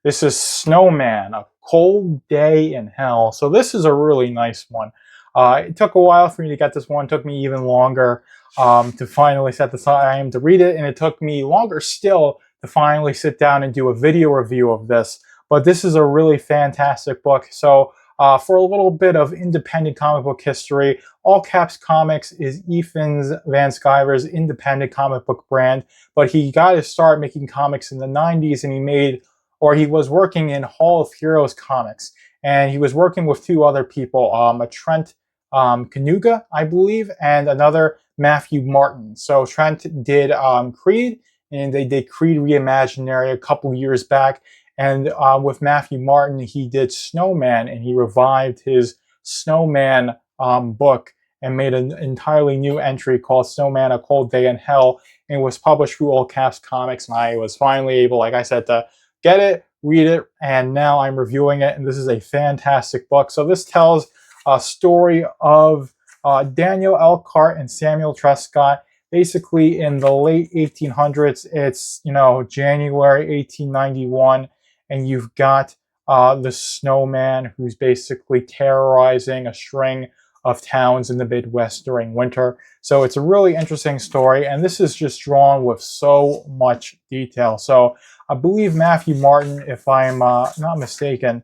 This is Snowman, A Cold Day in Hell. So this is a really nice one. It took a while for me to get this one. It took me even longer to finally set the time to read it. And it took me longer still to finally sit down and do a video review of this. But this is a really fantastic book. So for a little bit of independent comic book history, All Caps Comics is Ethan Van Sciver's independent comic book brand. But he got to start making comics in the 90s, and he was working in Hall of Heroes Comics. And he was working with two other people, a Trent Kanuga, I believe, and another Matthew Martin. So Trent did Creed, and they did Creed Reimaginary a couple years back. And with Matthew Martin, he did Snowman, and he revived his Snowman book and made an entirely new entry called Snowman, A Cold Day in Hell, and was published through All Caps Comics. And I was finally able, like I said, to get it, read it, and now I'm reviewing it, and this is a fantastic book. So this tells a story of Daniel Elkhart and Samuel Trescott. Basically, in the late 1800s, it's January 1891, and you've got the Snowman, who's basically terrorizing a string of towns in the Midwest during winter. So it's a really interesting story, and this is just drawn with so much detail. So I believe Matthew Martin, if I'm not mistaken,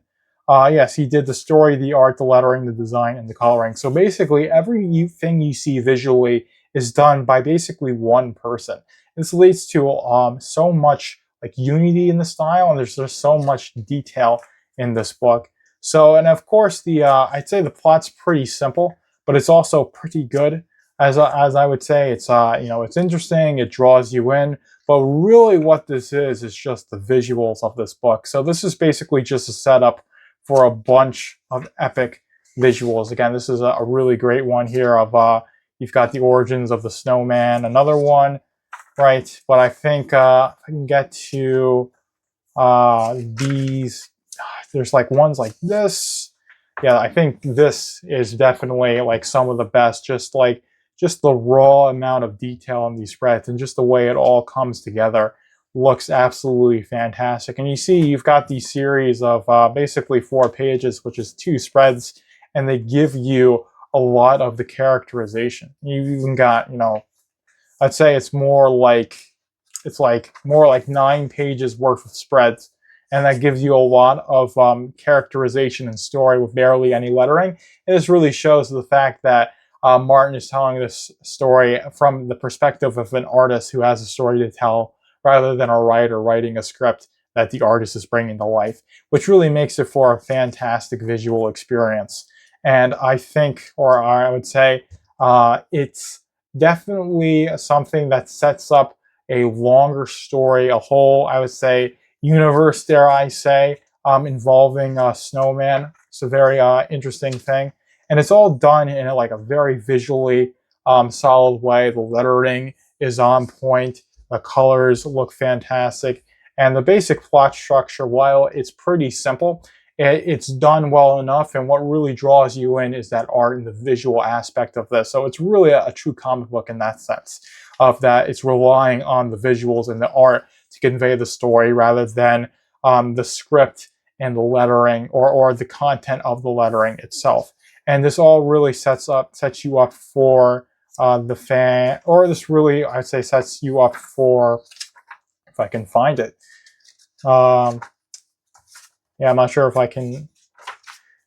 yes, he did the story, the art, the lettering, the design, and the coloring. So basically, everything you see visually is done by basically one person. This leads to so much like unity in the style, and there's just so much detail in this book. So, and of course, I'd say the plot's pretty simple, but it's also pretty good. As I would say, it's it's interesting, it draws you in, but really what this is just the visuals of this book. So this is basically just a setup for a bunch of epic visuals. Again, this is a really great one here of you've got the origins of the Snowman, another one, right? But I think if I can get to these, there's like ones like this. Yeah, I think this is definitely like some of the best, just the raw amount of detail in these spreads and just the way it all comes together looks absolutely fantastic. And you see you've got these series of basically 4 pages, which is 2 spreads, and they give you a lot of the characterization. You've even got, I'd say it's more like 9 pages worth of spreads, and that gives you a lot of characterization and story with barely any lettering. And this really shows the fact that Martin is telling this story from the perspective of an artist who has a story to tell, rather than a writer writing a script that the artist is bringing to life, which really makes it for a fantastic visual experience. And I think, or I would say, it's definitely something that sets up a longer story, a whole, I would say, universe, dare I say, involving Snowman. It's a very interesting thing. And it's all done in a very visually solid way. The lettering is on point. The colors look fantastic. And the basic plot structure, while it's pretty simple, it's done well enough. And what really draws you in is that art and the visual aspect of this. So it's really a true comic book in that sense, of that it's relying on the visuals and the art to convey the story rather than the script and the lettering or the content of the lettering itself. And this all really sets you up for the fan, or this really, I'd say, sets you up for, if I can find it. Yeah, I'm not sure if I can.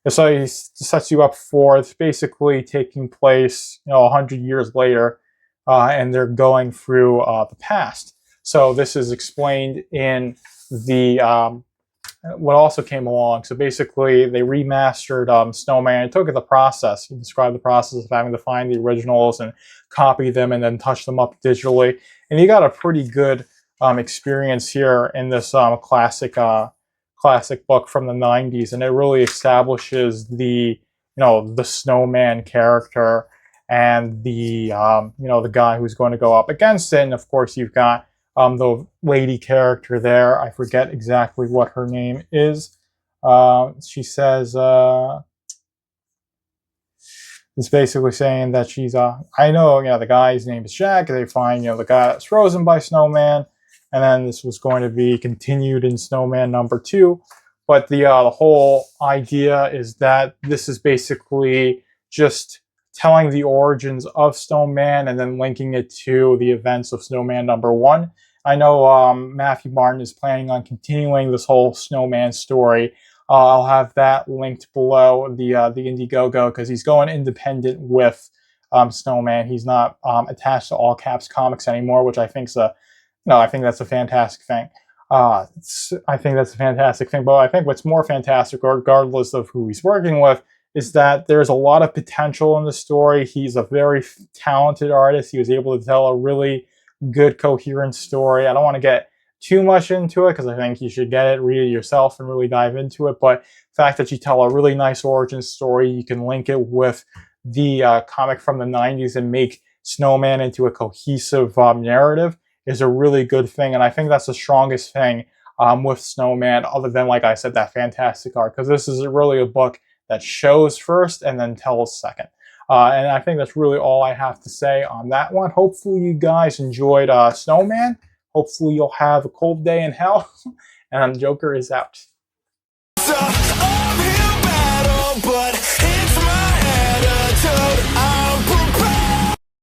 So it sets you up for, it's basically taking place, 100 years later, and they're going through the past. So this is explained in the what also came along. So basically, they remastered Snowman. It took the process. He described the process of having to find the originals and copy them and then touch them up digitally. And you got a pretty good experience here in this classic book from the 90s, and it really establishes the the Snowman character and the the guy who's going to go up against it. And of course, you've got the lady character there. I forget exactly what her name is. She says it's basically saying that she's I know the guy's name is Jack. They find the guy that's frozen by Snowman, and then this was going to be continued in Snowman #2. But the whole idea is that this is basically just telling the origins of Snowman and then linking it to the events of Snowman #1. I know Matthew Martin is planning on continuing this whole Snowman story. I'll have that linked below the Indiegogo, because he's going independent with Snowman. He's not attached to All Caps Comics anymore, which I think's a no, I think that's a fantastic thing. I think that's a fantastic thing. But I think what's more fantastic, regardless of who he's working with, is that there's a lot of potential in the story. He's a very talented artist. He was able to tell a really good, coherent story. I don't want to get too much into it, because I think you should get it, read it yourself, and really dive into it. But the fact that you tell a really nice origin story, you can link it with the comic from the 90s and make Snowman into a cohesive narrative is a really good thing. And I think that's the strongest thing with Snowman, other than, like I said, that fantastic art, because this is really a book that shows first and then tells second. And I think that's really all I have to say on that one. Hopefully you guys enjoyed Snowman. Hopefully you'll have a cold day in hell. And Joker is out.